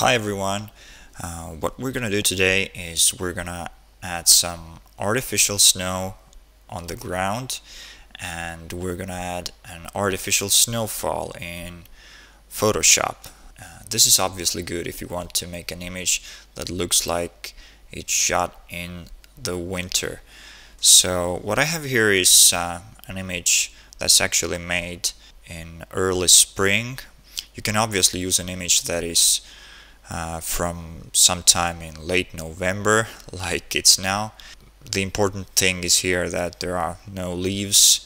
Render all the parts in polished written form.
Hi everyone, what we're gonna do today is we're gonna add some artificial snow on the ground, and we're gonna add an artificial snowfall in Photoshop. This is obviously good if you want to make an image that looks like it's shot in the winter. So what I have here is an image that's actually made in early spring. You can obviously use an image that is from sometime in late November, like it's now. The important thing is here that there are no leaves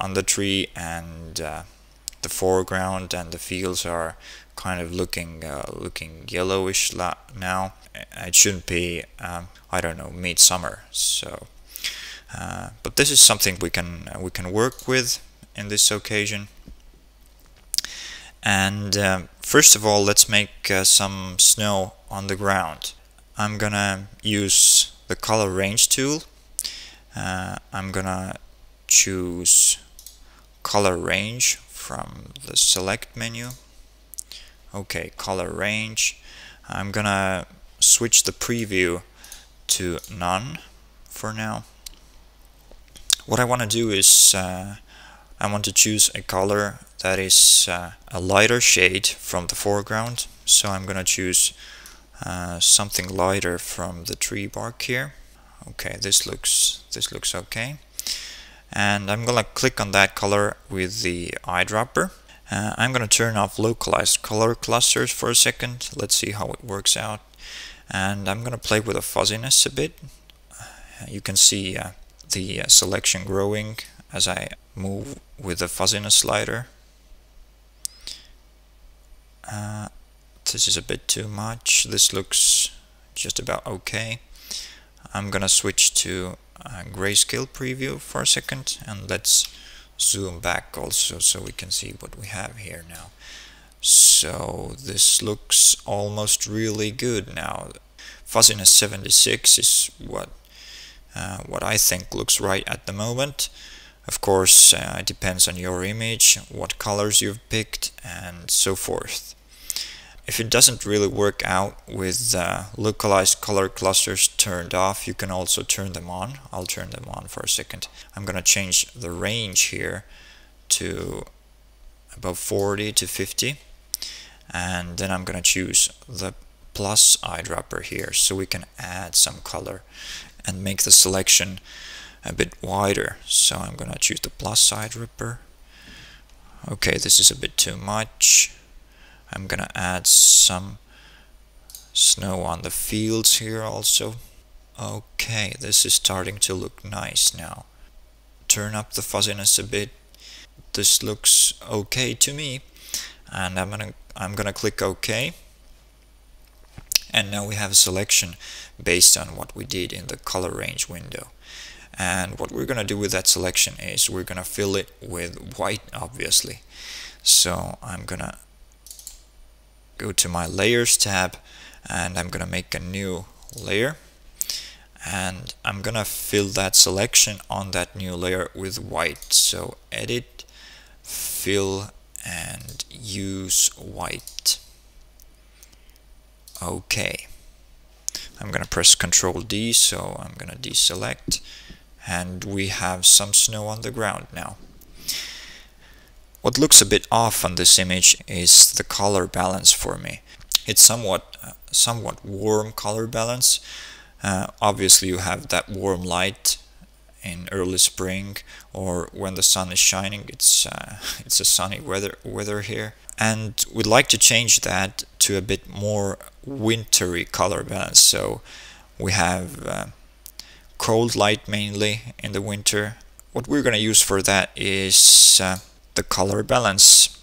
on the tree, and the foreground and the fields are kind of looking yellowish now. It shouldn't be I don't know, midsummer. So but this is something we can work with in this occasion. And first of all, let's make some snow on the ground. I'm gonna use the color range tool. I'm gonna choose color range from the select menu. Okay, color range. I'm gonna switch the preview to none for now. What I want to do is I want to choose a color that is a lighter shade from the foreground. So I'm gonna choose something lighter from the tree bark here. Okay, this looks okay. And I'm gonna click on that color with the eyedropper. I'm gonna turn off localized color clusters for a second. Let's see how it works out. And I'm gonna play with the fuzziness a bit. You can see the selection growing as I move with the fuzziness slider. This is a bit too much. This looks just about okay. I'm gonna switch to grayscale preview for a second, and let's zoom back also so we can see what we have here now. So this looks almost really good now. Fuzziness 76 is what I think looks right at the moment. Of course, it depends on your image, what colors you've picked, and so forth. If it doesn't really work out with localized color clusters turned off, you can also turn them on. I'll turn them on for a second. I'm gonna change the range here to about 40 to 50, and then I'm gonna choose the plus eyedropper here so we can add some color and make the selection a bit wider. So I'm gonna choose the plus eyedropper. Okay, this is a bit too much. I'm gonna add some snow on the fields here also. Okay, this is starting to look nice now. Turn up the fuzziness a bit. This looks okay to me, and I'm gonna click OK. And now we have a selection based on what we did in the color range window. And what we're gonna do with that selection is we're gonna fill it with white, obviously. So I'm gonna go to my layers tab, and I'm gonna make a new layer, and I'm gonna fill that selection on that new layer with white. So edit, fill, and use white. Okay, I'm gonna press Ctrl D, so I'm gonna deselect, and we have some snow on the ground now. What looks a bit off on this image is the color balance for me. It's somewhat warm color balance. Obviously you have that warm light in early spring, or when the sun is shining. It's a sunny weather here, and we'd like to change that to a bit more wintry color balance. So we have cold light mainly in the winter. What we're going to use for that is the color balance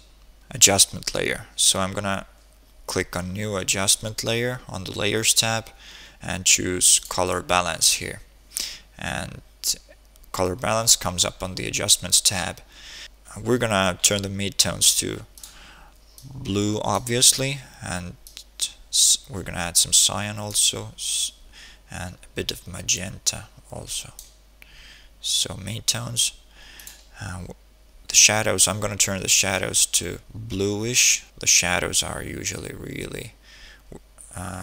adjustment layer. So I'm gonna click on new adjustment layer on the layers tab and choose color balance here, and color balance comes up on the adjustments tab. We're gonna turn the midtones to blue, obviously, and we're gonna add some cyan also, and a bit of magenta also. So midtones. The shadows, I'm going to turn the shadows to bluish. The shadows are usually really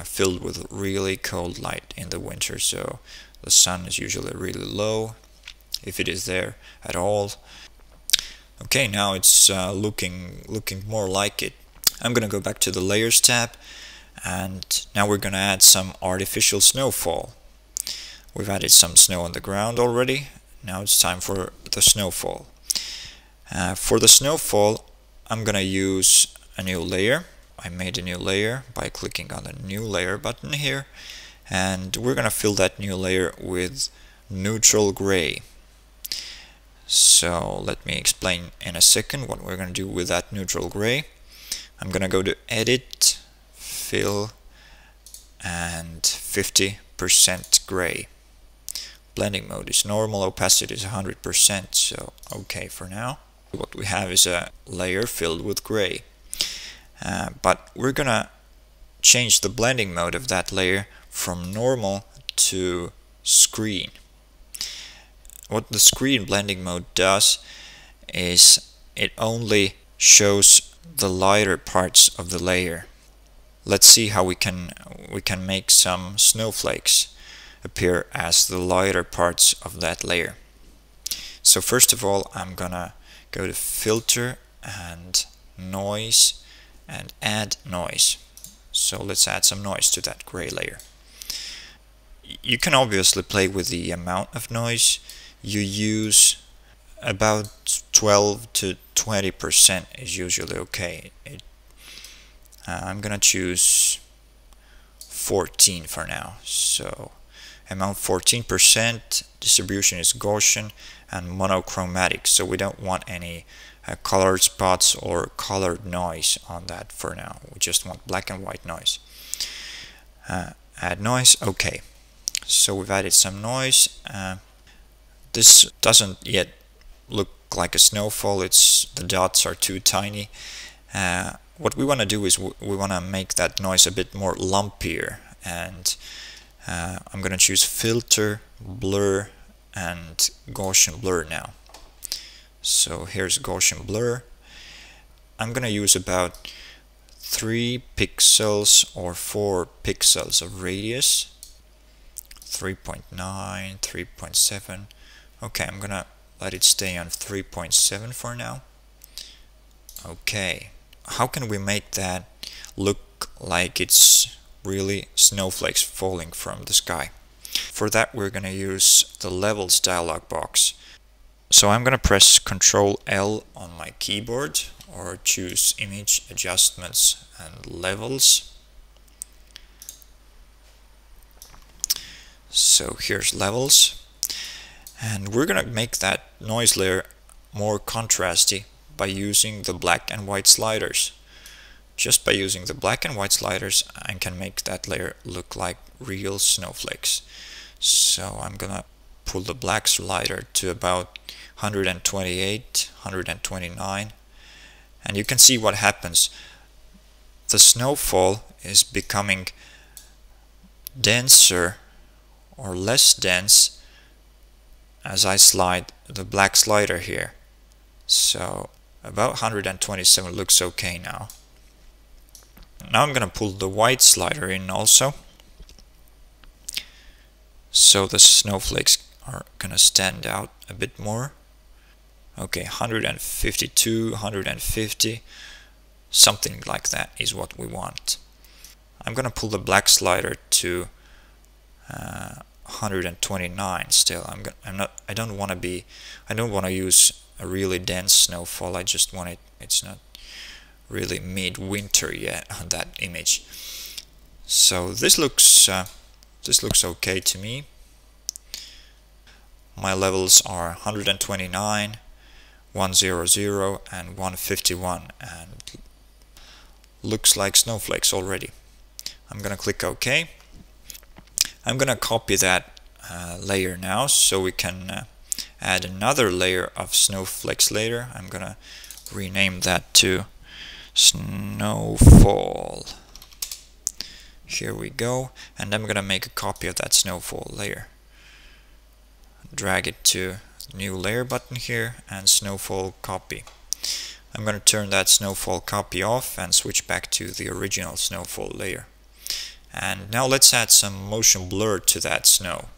filled with really cold light in the winter, so the sun is usually really low, if it is there at all. Okay, now it's looking more like it. I'm gonna go back to the Layers tab, and now we're gonna add some artificial snowfall. We've added some snow on the ground already. Now it's time for the snowfall. For the snowfall, I'm gonna use a new layer. I made a new layer by clicking on the new layer button here, and we're gonna fill that new layer with neutral gray. So let me explain in a second what we're gonna do with that neutral gray. I'm gonna go to Edit, Fill, and 50% gray. Blending mode is normal, opacity is 100%, so okay for now. What we have is a layer filled with gray. But we're gonna change the blending mode of that layer from normal to screen. What the screen blending mode does is it only shows the lighter parts of the layer. Let's see how we can make some snowflakes appear as the lighter parts of that layer. So first of all, I'm gonna go to Filter and Noise and Add Noise. So let's add some noise to that gray layer. You can obviously play with the amount of noise you use. About 12 to 20% is usually okay. I'm gonna choose 14 for now. So amount 14%, distribution is Gaussian and monochromatic, so we don't want any colored spots or colored noise on that for now. We just want black and white noise. Add noise, okay. So we've added some noise. This doesn't yet look like a snowfall, the dots are too tiny. What we want to do is we want to make that noise a bit more lumpier, and I'm going to choose Filter, Blur, and Gaussian Blur now. So here's Gaussian Blur. I'm going to use about 3 pixels or 4 pixels of radius. 3.9, 3.7. Okay, I'm going to let it stay on 3.7 for now. Okay, how can we make that look like it's really snowflakes falling from the sky? For that, we're going to use the Levels dialog box. So I'm going to press Ctrl L on my keyboard, or choose Image Adjustments and Levels. So here's Levels, and we're going to make that noise layer more contrasty by using the black and white sliders. Just by using the black and white sliders, I can make that layer look like real snowflakes. So I'm gonna pull the black slider to about 128, 129, and you can see what happens. The snowfall is becoming denser or less dense as I slide the black slider here. So about 127 looks okay now. Now I'm gonna pull the white slider in also, so the snowflakes are gonna stand out a bit more. Okay, 152, 150, something like that is what we want. I'm gonna pull the black slider to 129 still. I don't want to use a really dense snowfall. I just want it. It's not really mid-winter yet on that image. So this looks okay to me. My levels are 129, 100, and 151, and looks like snowflakes already. I'm gonna click OK. I'm gonna copy that layer now, so we can add another layer of snowflakes later. I'm gonna rename that to snowfall. Here we go, and I'm gonna make a copy of that snowfall layer. Drag it to new layer button here and snowfall copy. I'm gonna turn that snowfall copy off and switch back to the original snowfall layer. And now let's add some motion blur to that snow.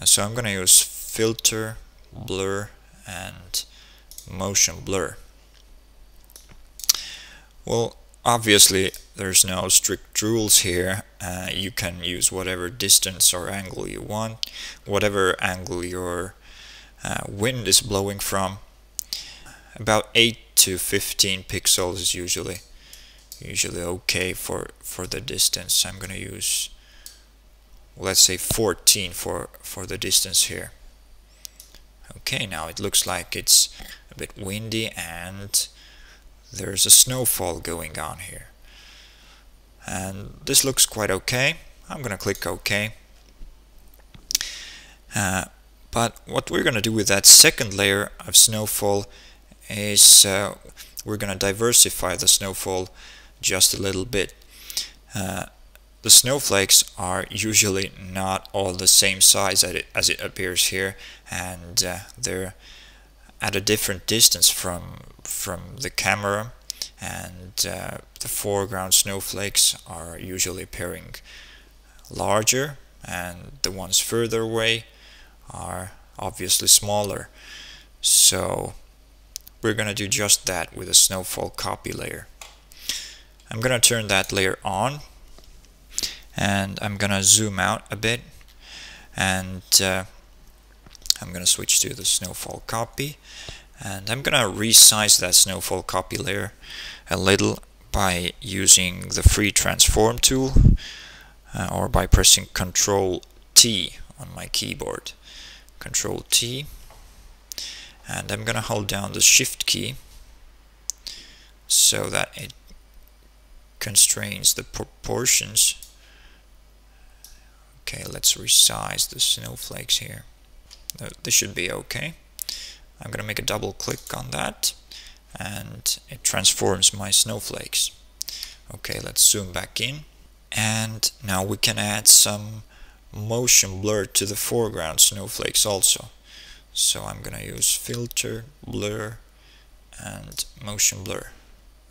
So I'm gonna use filter, blur, and motion blur. Well, obviously there's no strict rules here. You can use whatever distance or angle you want, whatever angle your wind is blowing from. About 8 to 15 pixels is usually okay for the distance. I'm gonna use, let's say 14 for the distance here. Okay, now it looks like it's a bit windy and there's a snowfall going on here. And this looks quite okay. I'm gonna click OK. But what we're gonna do with that second layer of snowfall is we're gonna diversify the snowfall just a little bit. The snowflakes are usually not all the same size as it appears here, and they're at a different distance from the camera, and the foreground snowflakes are usually appearing larger, and the ones further away are obviously smaller. So we're gonna do just that with a snowfall copy layer. I'm gonna turn that layer on, and I'm gonna zoom out a bit, and I'm gonna switch to the snowfall copy, and I'm gonna resize that snowfall copy layer a little by using the free transform tool or by pressing Ctrl T on my keyboard. Ctrl T, and I'm gonna hold down the Shift key so that it constrains the proportions. Okay, let's resize the snowflakes here. This should be okay. I'm gonna make a double click on that, and it transforms my snowflakes. Okay, let's zoom back in, and now we can add some motion blur to the foreground snowflakes also. So I'm gonna use filter, blur, and motion blur.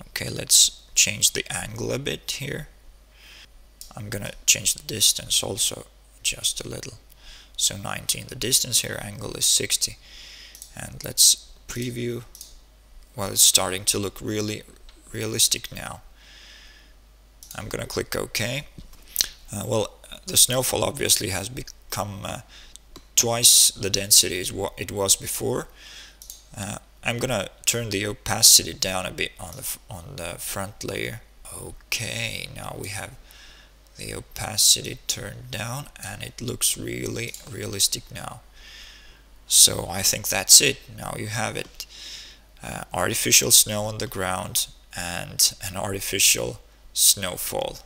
Okay, let's change the angle a bit here. I'm gonna change the distance also just a little. So 19. The distance here angle is 60. And let's preview. Well, it's starting to look really realistic now. I'm gonna click OK. Well, the snowfall obviously has become twice the density as what it was before. I'm gonna turn the opacity down a bit on the front layer. Okay, now we have the opacity turned down, and it looks really realistic now. So I think that's it. Now you have it. Artificial snow on the ground and an artificial snowfall.